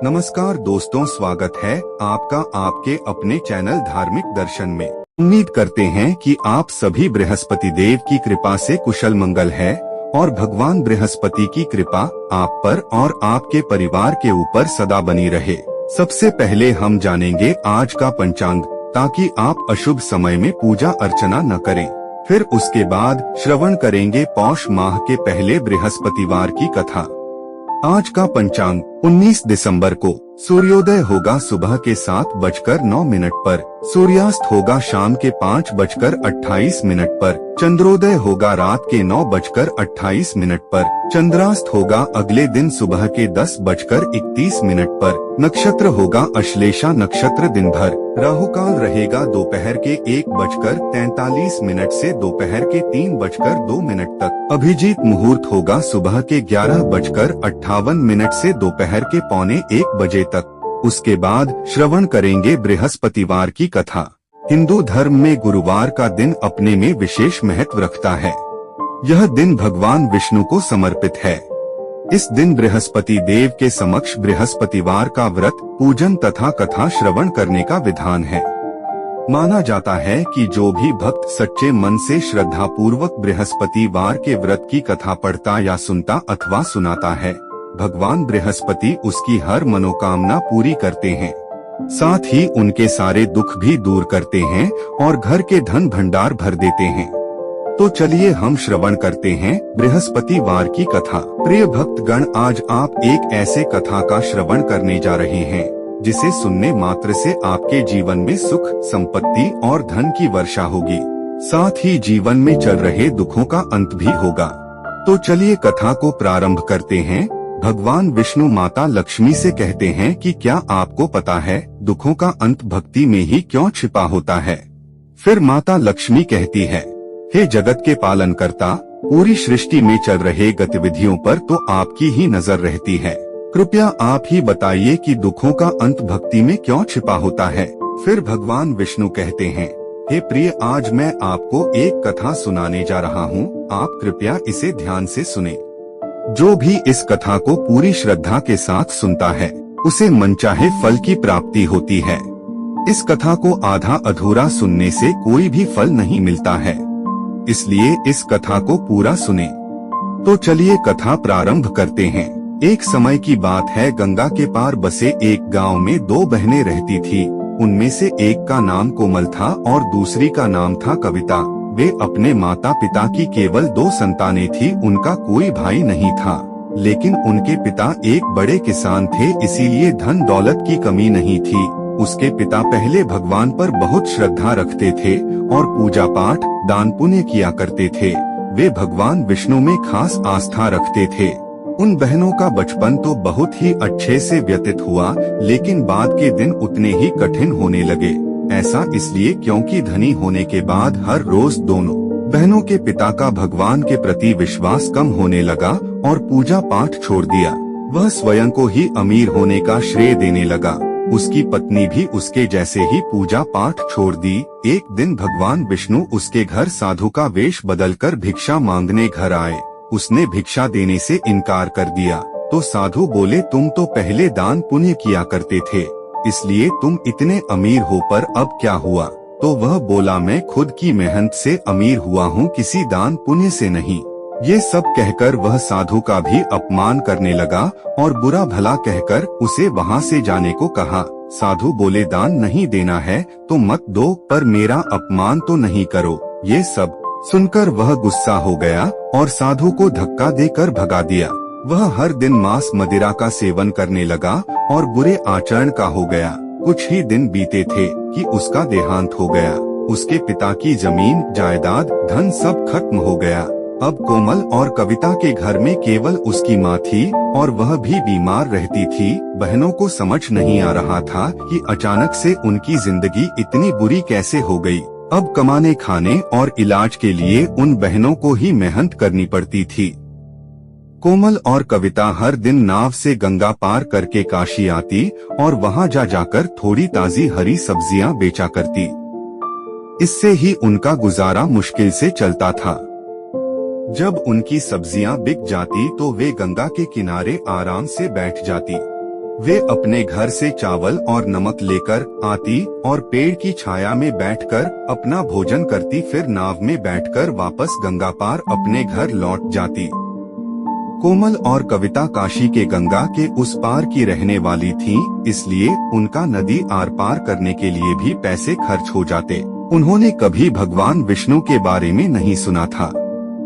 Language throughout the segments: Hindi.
नमस्कार दोस्तों, स्वागत है आपका आपके अपने चैनल धार्मिक दर्शन में। उम्मीद करते हैं कि आप सभी बृहस्पति देव की कृपा से कुशल मंगल है और भगवान बृहस्पति की कृपा आप पर और आपके परिवार के ऊपर सदा बनी रहे। सबसे पहले हम जानेंगे आज का पंचांग, ताकि आप अशुभ समय में पूजा अर्चना न करें। फिर उसके बाद श्रवण करेंगे पौष माह के पहले बृहस्पतिवार की कथा। आज का पंचांग 19 दिसंबर को सूर्योदय होगा सुबह के 7:09 पर, सूर्यास्त होगा शाम के 5:28 पर, चंद्रोदय होगा रात के 9:28 पर, चंद्रास्त होगा अगले दिन सुबह के 10:31 पर, नक्षत्र होगा अश्लेषा नक्षत्र दिन भर, राहु काल रहेगा दोपहर के 1:43 से दोपहर के 3:02 तक, अभिजीत मुहूर्त होगा सुबह के 11:58 से दोपहर के 12:45 बजे तक। उसके बाद श्रवण करेंगे बृहस्पतिवार की कथा। हिंदू धर्म में गुरुवार का दिन अपने में विशेष महत्व रखता है। यह दिन भगवान विष्णु को समर्पित है। इस दिन बृहस्पति देव के समक्ष बृहस्पतिवार का व्रत, पूजन तथा कथा श्रवण करने का विधान है। माना जाता है कि जो भी भक्त सच्चे मन से श्रद्धा पूर्वक बृहस्पतिवार के व्रत की कथा पढ़ता या सुनता अथवा सुनाता है, भगवान बृहस्पति उसकी हर मनोकामना पूरी करते हैं। साथ ही उनके सारे दुख भी दूर करते हैं और घर के धन भंडार भर देते हैं। तो चलिए हम श्रवण करते हैं बृहस्पतिवार की कथा। प्रिय भक्तगण, आज आप एक ऐसे कथा का श्रवण करने जा रहे हैं जिसे सुनने मात्र से आपके जीवन में सुख, संपत्ति और धन की वर्षा होगी। साथ ही जीवन में चल रहे दुखों का अंत भी होगा। तो चलिए कथा को प्रारंभ करते हैं। भगवान विष्णु माता लक्ष्मी से कहते हैं कि क्या आपको पता है दुखों का अंत भक्ति में ही क्यों छिपा होता है। फिर माता लक्ष्मी कहती है, हे जगत के पालन करता, पूरी सृष्टि में चल रहे गतिविधियों पर तो आपकी ही नजर रहती है। कृपया आप ही बताइए कि दुखों का अंत भक्ति में क्यों छिपा होता है। फिर भगवान विष्णु कहते हैं, हे प्रिय, आज मैं आपको एक कथा सुनाने जा रहा हूँ। आप कृपया इसे ध्यान से सुने। जो भी इस कथा को पूरी श्रद्धा के साथ सुनता है, उसे मनचाहे फल की प्राप्ति होती है। इस कथा को आधा अधूरा सुनने से कोई भी फल नहीं मिलता है, इसलिए इस कथा को पूरा सुने। तो चलिए कथा प्रारंभ करते हैं। एक समय की बात है, गंगा के पार बसे एक गांव में दो बहनें रहती थी। उनमें से एक का नाम कोमल था और दूसरी का नाम था कविता। वे अपने माता पिता की केवल दो संतानें थी। उनका कोई भाई नहीं था, लेकिन उनके पिता एक बड़े किसान थे, इसीलिए धन दौलत की कमी नहीं थी। उसके पिता पहले भगवान पर बहुत श्रद्धा रखते थे और पूजा पाठ, दान पुण्य किया करते थे। वे भगवान विष्णु में खास आस्था रखते थे। उन बहनों का बचपन तो बहुत ही अच्छे से व्यतीत हुआ, लेकिन बाद के दिन उतने ही कठिन होने लगे। ऐसा इसलिए क्योंकि धनी होने के बाद हर रोज दोनों बहनों के पिता का भगवान के प्रति विश्वास कम होने लगा और पूजा पाठ छोड़ दिया। वह स्वयं को ही अमीर होने का श्रेय देने लगा। उसकी पत्नी भी उसके जैसे ही पूजा पाठ छोड़ दी। एक दिन भगवान विष्णु उसके घर साधु का वेश बदलकर भिक्षा मांगने घर आए। उसने भिक्षा देने से इनकार कर दिया तो साधु बोले, तुम तो पहले दान पुण्य किया करते थे, इसलिए तुम इतने अमीर हो, पर अब क्या हुआ? तो वह बोला, मैं खुद की मेहनत से अमीर हुआ हूँ, किसी दान पुण्य से नहीं। ये सब कहकर वह साधु का भी अपमान करने लगा और बुरा भला कहकर उसे वहाँ से जाने को कहा। साधु बोले, दान नहीं देना है तो मत दो, पर मेरा अपमान तो नहीं करो। ये सब सुनकर वह गुस्सा हो गया और साधु को धक्का देकर भगा दिया। वह हर दिन मांस मदिरा का सेवन करने लगा और बुरे आचरण का हो गया। कुछ ही दिन बीते थे कि उसका देहांत हो गया। उसके पिता की जमीन, जायदाद, धन सब खत्म हो गया। अब कोमल और कविता के घर में केवल उसकी माँ थी और वह भी बीमार रहती थी। बहनों को समझ नहीं आ रहा था कि अचानक से उनकी जिंदगी इतनी बुरी कैसे हो गई। अब कमाने, खाने और इलाज के लिए उन बहनों को ही मेहनत करनी पड़ती थी। कोमल और कविता हर दिन नाव से गंगा पार करके काशी आती और वहां जाकर थोड़ी ताजी हरी सब्जियां बेचा करती। इससे ही उनका गुजारा मुश्किल से चलता था। जब उनकी सब्जियां बिक जाती तो वे गंगा के किनारे आराम से बैठ जाती। वे अपने घर से चावल और नमक लेकर आती और पेड़ की छाया में बैठकर अपना भोजन करती, फिर नाव में बैठकर वापस गंगा पार अपने घर लौट जाती। कोमल और कविता काशी के गंगा के उस पार की रहने वाली थीं, इसलिए उनका नदी आर पार करने के लिए भी पैसे खर्च हो जाते। उन्होंने कभी भगवान विष्णु के बारे में नहीं सुना था।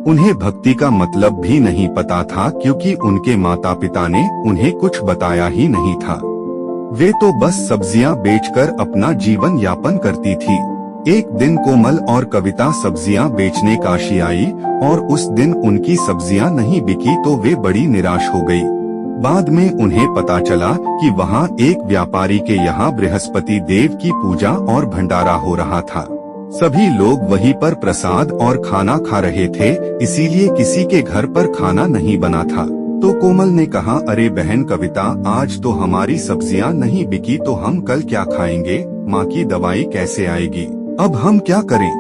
उन्हें भक्ति का मतलब भी नहीं पता था, क्योंकि उनके माता पिता ने उन्हें कुछ बताया ही नहीं था। वे तो बस सब्जियां बेचकर अपना जीवन यापन करती थी। एक दिन कोमल और कविता सब्जियां बेचने काशी आई और उस दिन उनकी सब्जियां नहीं बिकी तो वे बड़ी निराश हो गई। बाद में उन्हें पता चला कि वहां एक व्यापारी के यहाँ बृहस्पति देव की पूजा और भंडारा हो रहा था। सभी लोग वहीं पर प्रसाद और खाना खा रहे थे, इसीलिए किसी के घर पर खाना नहीं बना था। तो कोमल ने कहा, अरे बहन कविता, आज तो हमारी सब्जियां नहीं बिकी तो हम कल क्या खाएंगे? माँ की दवाई कैसे आएगी? अब हम क्या करें?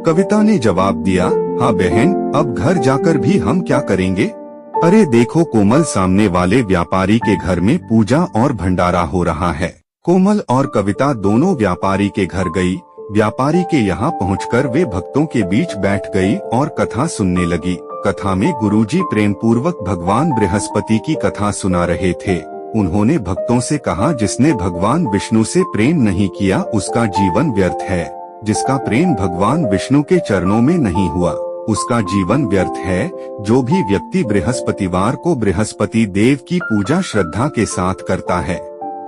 कविता ने जवाब दिया, हाँ बहन, अब घर जाकर भी हम क्या करेंगे? अरे देखो कोमल, सामने वाले व्यापारी के घर में पूजा और भंडारा हो रहा है। कोमल और कविता दोनों व्यापारी के घर गई। व्यापारी के यहाँ पहुंचकर वे भक्तों के बीच बैठ गई और कथा सुनने लगी। कथा में गुरुजी प्रेम पूर्वक भगवान बृहस्पति की कथा सुना रहे थे। उन्होंने भक्तों से कहा, जिसने भगवान विष्णु से प्रेम नहीं किया उसका जीवन व्यर्थ है। जिसका प्रेम भगवान विष्णु के चरणों में नहीं हुआ उसका जीवन व्यर्थ है। जो भी व्यक्ति बृहस्पतिवार को बृहस्पति देव की पूजा श्रद्धा के साथ करता है,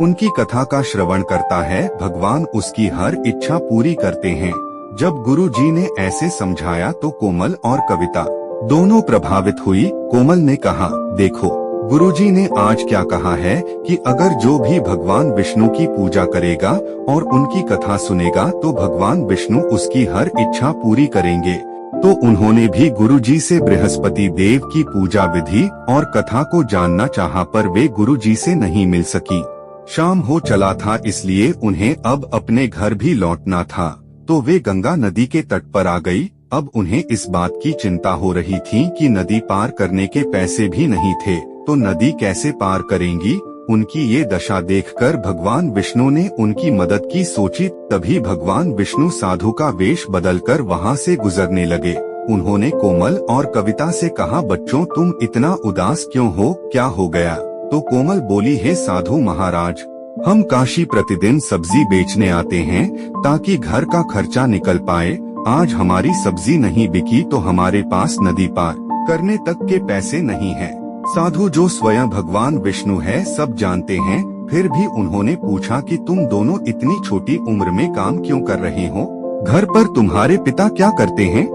उनकी कथा का श्रवण करता है, भगवान उसकी हर इच्छा पूरी करते हैं। जब गुरु जी ने ऐसे समझाया तो कोमल और कविता दोनों प्रभावित हुई। कोमल ने कहा, देखो गुरुजी ने आज क्या कहा है कि अगर जो भी भगवान विष्णु की पूजा करेगा और उनकी कथा सुनेगा तो भगवान विष्णु उसकी हर इच्छा पूरी करेंगे। तो उन्होंने भी गुरुजी से बृहस्पति देव की पूजा विधि और कथा को जानना चाहा, पर वे गुरुजी से नहीं मिल सकी। शाम हो चला था, इसलिए उन्हें अब अपने घर भी लौटना था। तो वे गंगा नदी के तट पर आ गई। अब उन्हें इस बात की चिंता हो रही थी कि नदी पार करने के पैसे भी नहीं थे, तो नदी कैसे पार करेंगी। उनकी ये दशा देखकर भगवान विष्णु ने उनकी मदद की सोची। तभी भगवान विष्णु साधु का वेश बदलकर वहाँ से गुजरने लगे। उन्होंने कोमल और कविता से कहा, बच्चों तुम इतना उदास क्यों हो, क्या हो गया? तो कोमल बोली, हे साधु महाराज, हम काशी प्रतिदिन सब्जी बेचने आते हैं ताकि घर का खर्चा निकल पाए। आज हमारी सब्जी नहीं बिकी तो हमारे पास नदी पार करने तक के पैसे नहीं हैं। साधु जो स्वयं भगवान विष्णु है सब जानते हैं, फिर भी उन्होंने पूछा कि तुम दोनों इतनी छोटी उम्र में काम क्यों कर रहे हो? घर पर तुम्हारे पिता क्या करते हैं?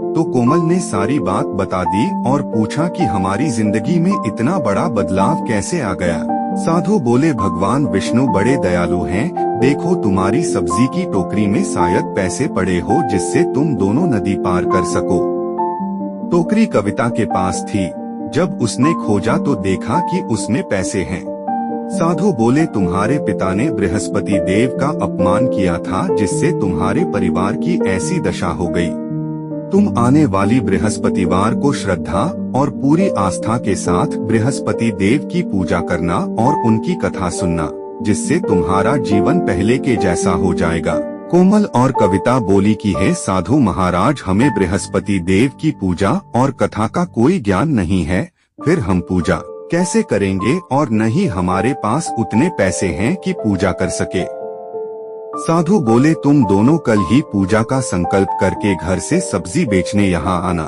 तो कोमल ने सारी बात बता दी और पूछा कि हमारी जिंदगी में इतना बड़ा बदलाव कैसे आ गया। साधु बोले, भगवान विष्णु बड़े दयालु हैं। देखो तुम्हारी सब्जी की टोकरी में शायद पैसे पड़े हो जिससे तुम दोनों नदी पार कर सको। टोकरी कविता के पास थी। जब उसने खोजा तो देखा कि उसमें पैसे हैं। साधु बोले, तुम्हारे पिता ने बृहस्पति देव का अपमान किया था जिससे तुम्हारे परिवार की ऐसी दशा हो गई। तुम आने वाली बृहस्पतिवार को श्रद्धा और पूरी आस्था के साथ बृहस्पति देव की पूजा करना और उनकी कथा सुनना, जिससे तुम्हारा जीवन पहले के जैसा हो जाएगा। कोमल और कविता बोली कि हे साधु महाराज, हमें बृहस्पति देव की पूजा और कथा का कोई ज्ञान नहीं है, फिर हम पूजा कैसे करेंगे और न ही हमारे पास उतने पैसे हैं कि पूजा कर सके। साधु बोले, तुम दोनों कल ही पूजा का संकल्प करके घर से सब्जी बेचने यहाँ आना।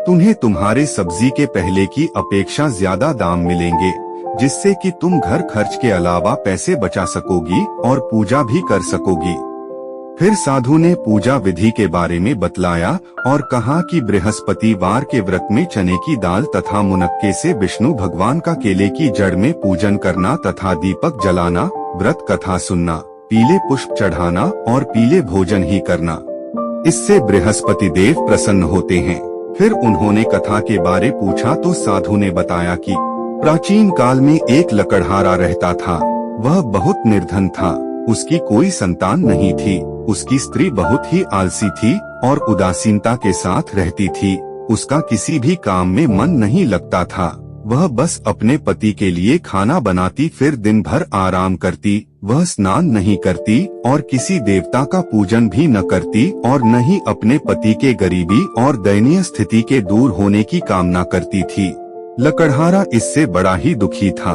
तुम्हें तुम्हारे सब्जी के पहले की अपेक्षा ज्यादा दाम मिलेंगे, जिससे कि तुम घर खर्च के अलावा पैसे बचा सकोगी और पूजा भी कर सकोगी। फिर साधु ने पूजा विधि के बारे में बतलाया और कहा कि बृहस्पतिवार के व्रत में चने की दाल तथा मुनक्के से विष्णु भगवान का केले की जड़ में पूजन करना तथा दीपक जलाना, व्रत कथा सुनना, पीले पुष्प चढ़ाना और पीले भोजन ही करना। इससे बृहस्पति देव प्रसन्न होते हैं। फिर उन्होंने कथा के बारे पूछा तो साधु ने बताया कि प्राचीन काल में एक लकड़हारा रहता था। वह बहुत निर्धन था, उसकी कोई संतान नहीं थी। उसकी स्त्री बहुत ही आलसी थी और उदासीनता के साथ रहती थी। उसका किसी भी काम में मन नहीं लगता था। वह बस अपने पति के लिए खाना बनाती, फिर दिन भर आराम करती। वह स्नान नहीं करती और किसी देवता का पूजन भी न करती और न ही अपने पति के गरीबी और दयनीय स्थिति के दूर होने की कामना करती थी। लकड़हारा इससे बड़ा ही दुखी था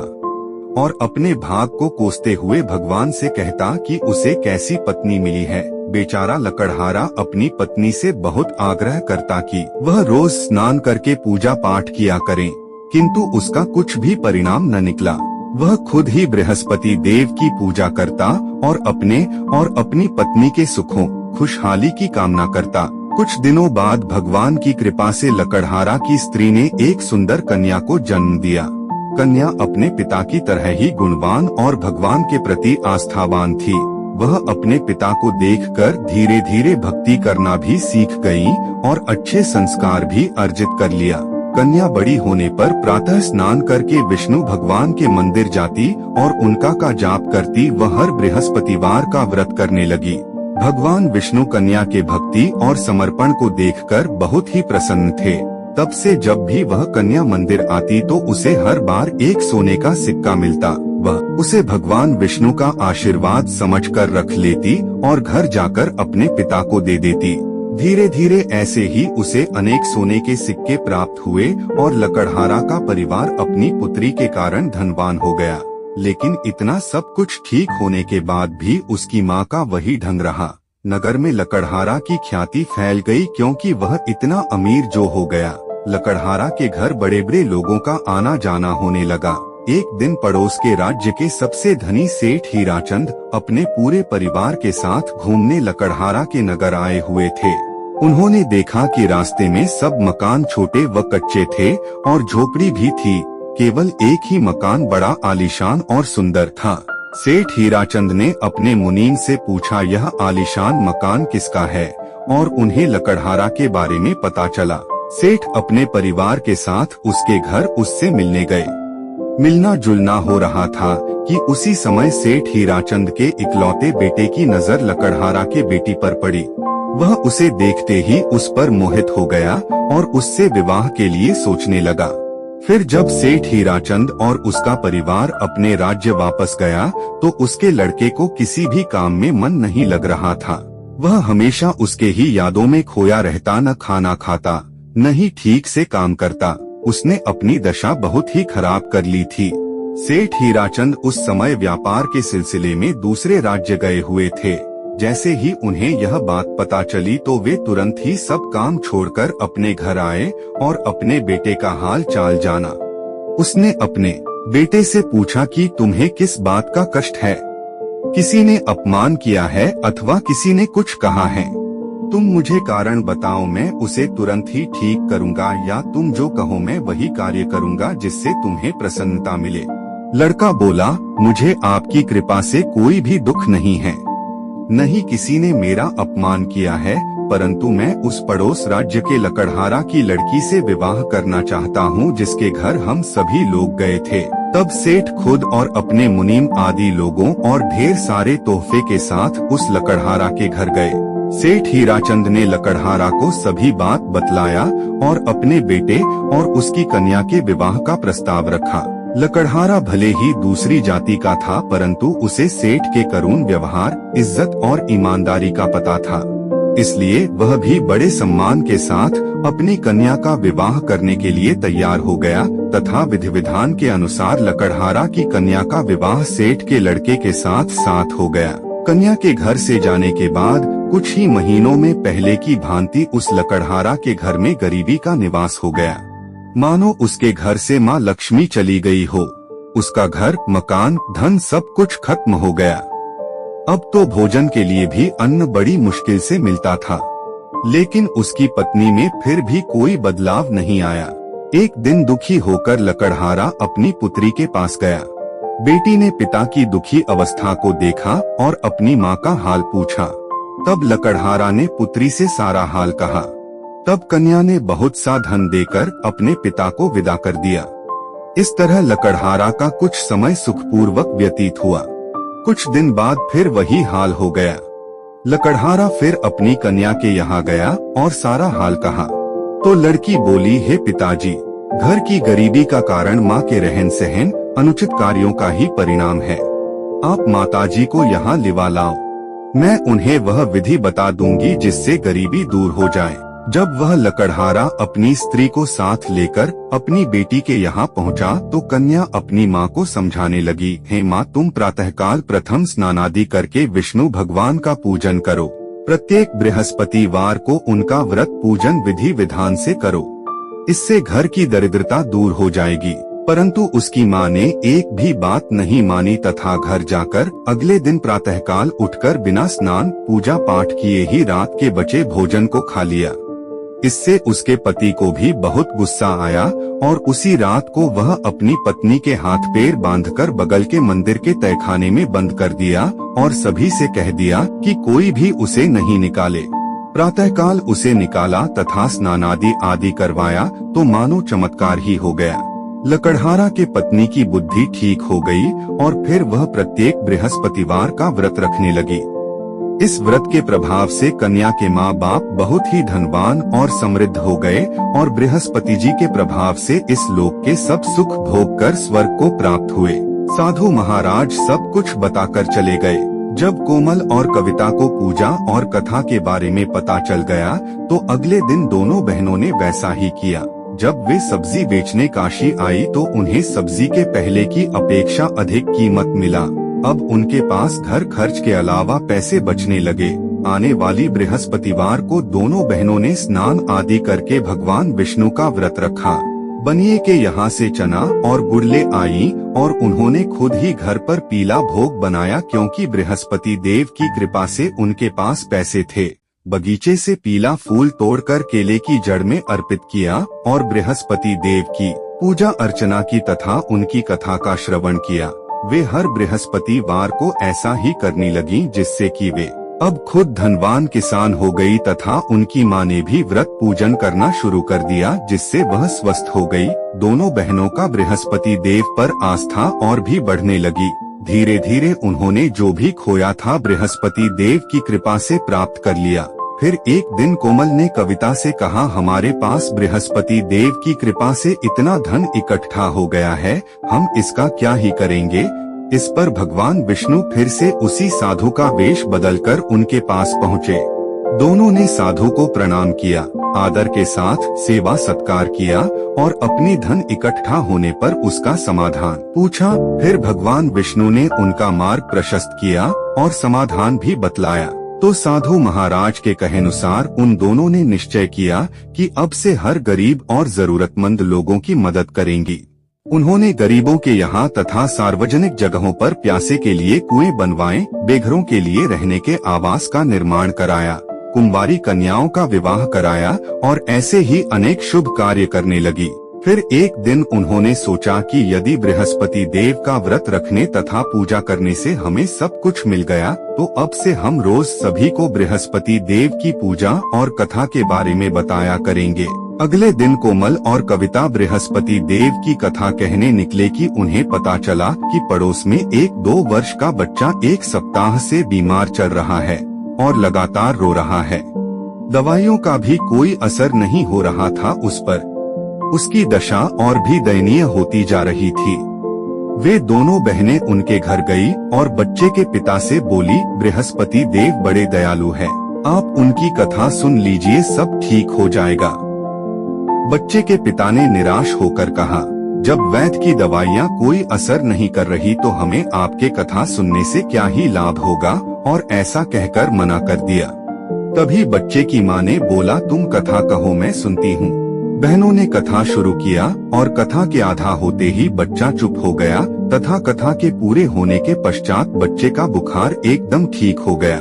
और अपने भाग को कोसते हुए भगवान से कहता कि उसे कैसी पत्नी मिली है। बेचारा लकड़हारा अपनी पत्नी से बहुत आग्रह करता कि वह रोज स्नान करके पूजा पाठ किया करे, किंतु उसका कुछ भी परिणाम न निकला। वह खुद ही बृहस्पति देव की पूजा करता और अपनी पत्नी के सुखों खुशहाली की कामना करता। कुछ दिनों बाद भगवान की कृपा से लकड़हारा की स्त्री ने एक सुंदर कन्या को जन्म दिया। कन्या अपने पिता की तरह ही गुणवान और भगवान के प्रति आस्थावान थी। वह अपने पिता को देखकर धीरे धीरे भक्ति करना भी सीख गई और अच्छे संस्कार भी अर्जित कर लिया। कन्या बड़ी होने पर प्रातः स्नान करके विष्णु भगवान के मंदिर जाती और उनका का जाप करती। वह हर बृहस्पतिवार का व्रत करने लगी। भगवान विष्णु कन्या के भक्ति और समर्पण को देखकर बहुत ही प्रसन्न थे। तब से जब भी वह कन्या मंदिर आती तो उसे हर बार एक सोने का सिक्का मिलता। वह उसे भगवान विष्णु का आशीर्वाद समझकर रख लेती और घर जाकर अपने पिता को दे देती। धीरे धीरे ऐसे ही उसे अनेक सोने के सिक्के प्राप्त हुए और लकड़हारा का परिवार अपनी पुत्री के कारण धनवान हो गया। लेकिन इतना सब कुछ ठीक होने के बाद भी उसकी माँ का वही ढंग रहा। नगर में लकड़हारा की ख्याति फैल गई क्योंकि वह इतना अमीर जो हो गया। लकड़हारा के घर बड़े बड़े लोगों का आना जाना होने लगा। एक दिन पड़ोस के राज्य के सबसे धनी सेठ हीराचंद अपने पूरे परिवार के साथ घूमने लकड़हारा के नगर आए हुए थे। उन्होंने देखा कि रास्ते में सब मकान छोटे व कच्चे थे और झोपड़ी भी थी। केवल एक ही मकान बड़ा आलीशान और सुंदर था। सेठ हीराचंद ने अपने मुनीम से पूछा, यह आलीशान मकान किसका है? और उन्हें लकड़हारा के बारे में पता चला। सेठ अपने परिवार के साथ उसके घर उससे मिलने गए। मिलना जुलना हो रहा था कि उसी समय सेठ हीराचंद के इकलौते बेटे की नजर लकड़हारा के बेटी पर पड़ी। वह उसे देखते ही उस पर मोहित हो गया और उससे विवाह के लिए सोचने लगा। फिर जब सेठ हीराचंद और उसका परिवार अपने राज्य वापस गया तो उसके लड़के को किसी भी काम में मन नहीं लग रहा था। वह हमेशा उसके ही यादों में खोया रहता, न खाना खाता न ही ठीक से काम करता। उसने अपनी दशा बहुत ही खराब कर ली थी। सेठ हीराचंद उस समय व्यापार के सिलसिले में दूसरे राज्य गए हुए थे। जैसे ही उन्हें यह बात पता चली तो वे तुरंत ही सब काम छोड़कर अपने घर आए और अपने बेटे का हाल चाल जाना। उसने अपने बेटे से पूछा कि तुम्हें किस बात का कष्ट है? किसी ने अपमान किया है अथवा किसी ने कुछ कहा है? तुम मुझे कारण बताओ, मैं उसे तुरंत ही ठीक करूंगा, या तुम जो कहो मैं वही कार्य करूंगा जिससे तुम्हें प्रसन्नता मिले। लड़का बोला, मुझे आपकी कृपा से कोई भी दुख नहीं है, नहीं किसी ने मेरा अपमान किया है, परंतु मैं उस पड़ोस राज्य के लकड़हारा की लड़की से विवाह करना चाहता हूँ जिसके घर हम सभी लोग गए थे। तब सेठ खुद और अपने मुनीम आदि लोगों और ढेर सारे तोहफे के साथ उस लकड़हारा के घर गए। सेठ हीराचंद ने लकड़हारा को सभी बात बतलाया और अपने बेटे और उसकी कन्या के विवाह का प्रस्ताव रखा। लकड़हारा भले ही दूसरी जाति का था, परंतु उसे सेठ के करुण व्यवहार, इज्जत और ईमानदारी का पता था। इसलिए वह भी बड़े सम्मान के साथ अपनी कन्या का विवाह करने के लिए तैयार हो गया तथा विधि विधान के अनुसार लकड़हारा की कन्या का विवाह सेठ के लड़के के साथ हो गया। कन्या के घर से जाने के बाद कुछ ही महीनों में पहले की भांति उस लकड़हारा के घर में गरीबी का निवास हो गया, मानो उसके घर से माँ लक्ष्मी चली गई हो। उसका घर, मकान, धन सब कुछ खत्म हो गया। अब तो भोजन के लिए भी अन्न बड़ी मुश्किल से मिलता था। लेकिन उसकी पत्नी में फिर भी कोई बदलाव नहीं आया। एक दिन दुखी होकर लकड़हारा अपनी पुत्री के पास गया। बेटी ने पिता की दुखी अवस्था को देखा और अपनी माँ का हाल पूछा। तब लकड़हारा ने पुत्री से सारा हाल कहा। तब कन्या ने बहुत सा धन देकर अपने पिता को विदा कर दिया। इस तरह लकड़हारा का कुछ समय सुखपूर्वक व्यतीत हुआ। कुछ दिन बाद फिर वही हाल हो गया। लकड़हारा फिर अपनी कन्या के यहाँ गया और सारा हाल कहा तो लड़की बोली, हे पिताजी, घर की गरीबी का कारण माँ के रहन सहन, अनुचित कार्यों का ही परिणाम है। आप माताजी को यहाँ लिवा लाओ, मैं उन्हें वह विधि बता दूंगी जिससे गरीबी दूर हो जाए। जब वह लकड़हारा अपनी स्त्री को साथ लेकर अपनी बेटी के यहाँ पहुँचा तो कन्या अपनी माँ को समझाने लगी, हे माँ, तुम प्रातःकाल प्रथम स्नानादि करके विष्णु भगवान का पूजन करो। प्रत्येक बृहस्पतिवार को उनका व्रत पूजन विधि विधान से करो, इससे घर की दरिद्रता दूर हो जाएगी। परंतु उसकी माँ ने एक भी बात नहीं मानी तथा घर जाकर अगले दिन प्रातःकाल उठकर बिना स्नान पूजा पाठ किए ही रात के बचे भोजन को खा लिया। इससे उसके पति को भी बहुत गुस्सा आया और उसी रात को वह अपनी पत्नी के हाथ पैर बांधकर बगल के मंदिर के तहखाने में बंद कर दिया और सभी से कह दिया कि कोई भी उसे नहीं निकाले। प्रातःकाल उसे निकाला तथा स्नानादि आदि करवाया तो मानो चमत्कार ही हो गया। लकड़हारा के पत्नी की बुद्धि ठीक हो गई और फिर वह प्रत्येक बृहस्पतिवार का व्रत रखने लगी। इस व्रत के प्रभाव से कन्या के माँ बाप बहुत ही धनवान और समृद्ध हो गए और बृहस्पति जी के प्रभाव से इस लोक के सब सुख भोग कर स्वर्ग को प्राप्त हुए। साधु महाराज सब कुछ बताकर चले गए। जब कोमल और कविता को पूजा और कथा के बारे में पता चल गया तो अगले दिन दोनों बहनों ने वैसा ही किया। जब वे सब्जी बेचने काशी आई तो उन्हें सब्जी के पहले की अपेक्षा अधिक कीमत मिला। अब उनके पास घर खर्च के अलावा पैसे बचने लगे। आने वाली बृहस्पतिवार को दोनों बहनों ने स्नान आदि करके भगवान विष्णु का व्रत रखा। बनिए के यहाँ से चना और गुड़ ले आई और उन्होंने खुद ही घर पर पीला भोग बनाया, क्योंकि बृहस्पति देव की कृपा से उनके पास पैसे थे। बगीचे से पीला फूल तोड़कर केले की जड़ में अर्पित किया और बृहस्पति देव की पूजा अर्चना की तथा उनकी कथा का श्रवण किया। वे हर बृहस्पतिवार को ऐसा ही करने लगी, जिससे कि वे अब खुद धनवान किसान हो गई तथा उनकी माँ ने भी व्रत पूजन करना शुरू कर दिया, जिससे वह स्वस्थ हो गई। दोनों बहनों का बृहस्पति देव पर आस्था और भी बढ़ने लगी। धीरे धीरे उन्होंने जो भी खोया था बृहस्पति देव की कृपा से प्राप्त कर लिया। फिर एक दिन कोमल ने कविता से कहा, हमारे पास बृहस्पति देव की कृपा से इतना धन इकट्ठा हो गया है, हम इसका क्या ही करेंगे। इस पर भगवान विष्णु फिर से उसी साधु का वेश बदलकर उनके पास पहुँचे। दोनों ने साधु को प्रणाम किया, आदर के साथ सेवा सत्कार किया और अपनी धन इकट्ठा होने पर उसका समाधान पूछा। फिर भगवान विष्णु ने उनका मार्ग प्रशस्त किया और समाधान भी बतलाया। तो साधु महाराज के कहेनुसार उन दोनों ने निश्चय किया कि अब से हर गरीब और जरूरतमंद लोगों की मदद करेंगी। उन्होंने गरीबों के यहाँ तथा सार्वजनिक जगहों पर प्यासे के लिए कुएं बनवाए, बेघरों के लिए रहने के आवास का निर्माण कराया, कुंवारी कन्याओं का विवाह कराया और ऐसे ही अनेक शुभ कार्य करने लगी। फिर एक दिन उन्होंने सोचा कि यदि बृहस्पति देव का व्रत रखने तथा पूजा करने से हमें सब कुछ मिल गया तो अब से हम रोज सभी को बृहस्पति देव की पूजा और कथा के बारे में बताया करेंगे। अगले दिन कोमल और कविता बृहस्पति देव की कथा कहने निकले कि उन्हें पता चला कि पड़ोस में एक 2 वर्ष का बच्चा 1 सप्ताह से बीमार चल रहा है और लगातार रो रहा है। दवाइयों का भी कोई असर नहीं हो रहा था उस पर। उसकी दशा और भी दयनीय होती जा रही थी। वे दोनों बहनें उनके घर गई और बच्चे के पिता से बोली, बृहस्पति देव बड़े दयालु हैं, आप उनकी कथा सुन लीजिए, सब ठीक हो जाएगा। बच्चे के पिता ने निराश होकर कहा, जब वैद्य की दवाइयाँ कोई असर नहीं कर रही तो हमें आपके कथा सुनने से क्या ही लाभ होगा, और ऐसा कहकर मना कर दिया। तभी बच्चे की माँ ने बोला, तुम कथा कहो, मैं सुनती हूँ। बहनों ने कथा शुरू किया और कथा के आधा होते ही बच्चा चुप हो गया तथा कथा के पूरे होने के पश्चात बच्चे का बुखार एकदम ठीक हो गया।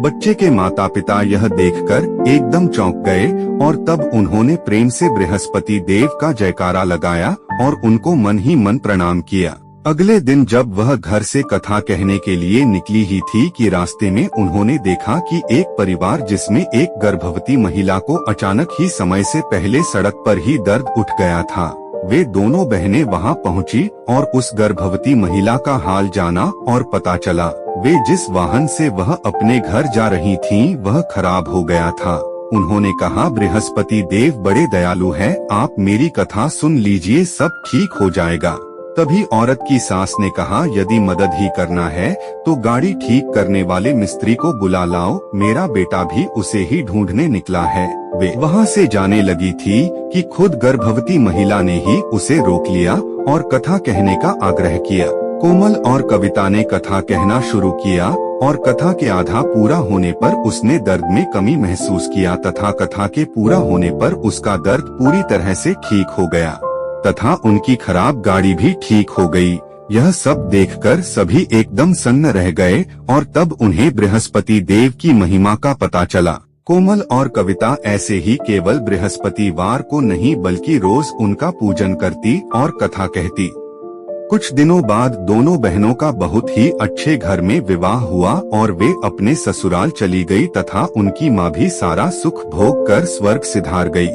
बच्चे के माता पिता यह देखकर एकदम चौंक गए और तब उन्होंने प्रेम से बृहस्पति देव का जयकारा लगाया और उनको मन ही मन प्रणाम किया। अगले दिन जब वह घर से कथा कहने के लिए निकली ही थी कि रास्ते में उन्होंने देखा कि एक परिवार जिसमें एक गर्भवती महिला को अचानक ही समय से पहले सड़क पर ही दर्द उठ गया था। वे दोनों बहनें वहां पहुंची और उस गर्भवती महिला का हाल जाना और पता चला वे जिस वाहन से वह अपने घर जा रही थीं वह खराब हो गया था उन्होंने कहा, बृहस्पति देव बड़े दयालु हैं, आप मेरी कथा सुन लीजिए, सब ठीक हो जाएगा। तभी औरत की सास ने कहा, यदि मदद ही करना है तो गाड़ी ठीक करने वाले मिस्त्री को बुला लाओ, मेरा बेटा भी उसे ही ढूंढने निकला है। वे वहाँ से जाने लगी थी कि खुद गर्भवती महिला ने ही उसे रोक लिया और कथा कहने का आग्रह किया। कोमल और कविता ने कथा कहना शुरू किया और कथा के आधा पूरा होने पर उसने दर्द में कमी महसूस किया तथा कथा के पूरा होने पर उसका दर्द पूरी तरह से ठीक हो गया तथा उनकी खराब गाड़ी भी ठीक हो गई। यह सब देखकर सभी एकदम सन्न रह गए और तब उन्हें बृहस्पति देव की महिमा का पता चला। कोमल और कविता ऐसे ही केवल बृहस्पतिवार को नहीं बल्कि रोज उनका पूजन करती और कथा कहती। कुछ दिनों बाद दोनों बहनों का बहुत ही अच्छे घर में विवाह हुआ और वे अपने ससुराल चली गई तथा उनकी माँ भी सारा सुख भोग कर स्वर्ग सिधार गई।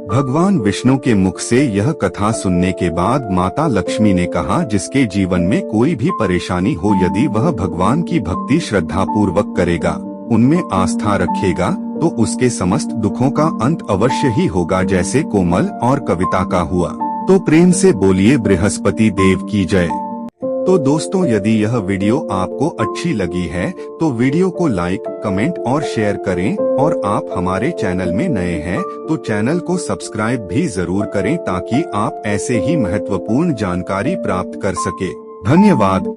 भगवान विष्णु के मुख से यह कथा सुनने के बाद माता लक्ष्मी ने कहा, जिसके जीवन में कोई भी परेशानी हो, यदि वह भगवान की भक्ति श्रद्धा पूर्वक करेगा, उनमें आस्था रखेगा, तो उसके समस्त दुखों का अंत अवश्य ही होगा, जैसे कोमल और कविता का हुआ। तो प्रेम से बोलिए बृहस्पति देव की जय। तो दोस्तों, यदि यह वीडियो आपको अच्छी लगी है तो वीडियो को लाइक, कमेंट और शेयर करें और आप हमारे चैनल में नए हैं तो चैनल को सब्सक्राइब भी जरूर करें ताकि आप ऐसे ही महत्वपूर्ण जानकारी प्राप्त कर सके। धन्यवाद।